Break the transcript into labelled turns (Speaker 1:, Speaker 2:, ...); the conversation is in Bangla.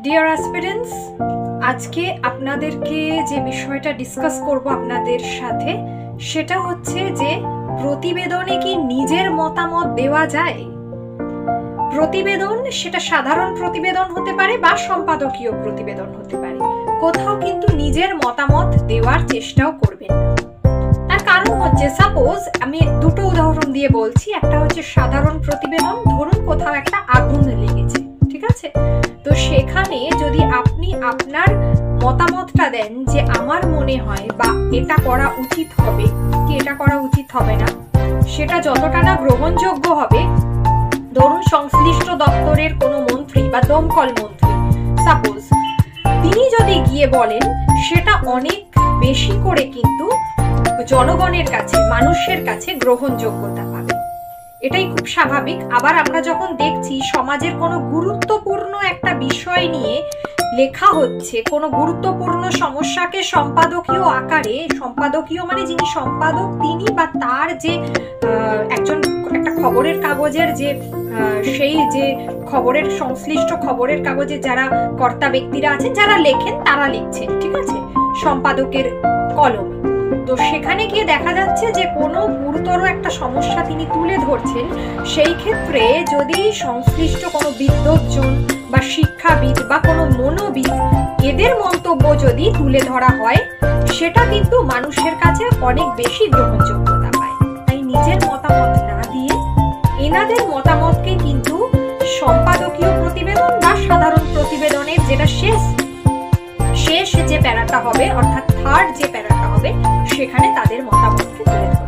Speaker 1: ডিয়ার অ্যাসপিরেন্টস, আজকে আপনাদেরকে যে বিষয়টা ডিসকাস করব আপনাদের সাথে সেটা হচ্ছে যে প্রতিবেদনে কি নিজের মতামত দেওয়া যায়। প্রতিবেদন সেটা সাধারণ প্রতিবেদন হতে পারে বা সম্পাদকীয় প্রতিবেদন হতে পারে, কোথাও কিন্তু নিজের মতামত দেওয়ার চেষ্টাও করবেন না। তার কারণ হচ্ছে, সাপোজ আমি দুটো উদাহরণ দিয়ে বলছি। একটা হচ্ছে সাধারণ প্রতিবেদন, ধরুন কোথাও একটা আগুন লেগেছে, ঠিক আছে? তো সেখানে যদি আপনি আপনার মতামতটা দেন যে আমার মনে হয় বা এটা করা উচিত হবে কি এটা করা উচিত হবে না, সেটা যতটা না গ্রহণযোগ্য হবে, ধরুন সংশ্লিষ্ট দপ্তরের কোনো মন্ত্রী বা দমকল মন্ত্রী সাপোজ, তিনি যদি গিয়ে বলেন, সেটা অনেক বেশি করে কিন্তু জনগণের কাছে, মানুষের কাছে গ্রহণযোগ্যতা পাবে। এটাই খুব স্বাভাবিক। আবার আমরা যখন দেখছি সমাজের কোনো গুরুত্বপূর্ণ একটা বিষয় নিয়ে লেখা হচ্ছে, কোনো গুরুত্বপূর্ণ সমস্যাকে সম্পাদকীয় আকারে, সম্পাদকীয় মানে যিনি সম্পাদক তিনি বা তার যে একজন একটা খবরের কাগজের যে সেই যে খবরের সংশ্লিষ্ট খবরের কাগজে যারা কর্তা ব্যক্তিরা আছেন, যারা লেখেন, তারা লিখছেন, ঠিক আছে, সম্পাদকের কলমে। তো সেখানে গিয়ে দেখা যাচ্ছে যে কোনো গুরুতর একটা সমস্যা তিনি তুলে ধরছেন। সেই ক্ষেত্রে যদি সংশ্লিষ্ট কোনো বিদ্বজ্জন বা শিক্ষাবিদ বা কোনো মনোবিদ, এদের মন্তব্য যদি তুলে ধরা হয়, সেটা কিন্তু মানুষের কাছে অনেক বেশি গ্রহণযোগ্যতা পায়। তাই নিজের মতামত না দিয়ে এনাদের মতামতকে কিন্তু সম্পাদকীয় প্রতিবেদন বা সাধারণ প্রতিবেদনের যেটা শেষ যে প্যারাটা হবে, অর্থাৎ থার্ড যে প্যারাটা হবে, সেখানে তাদের মতামতকে তুলে ধরা।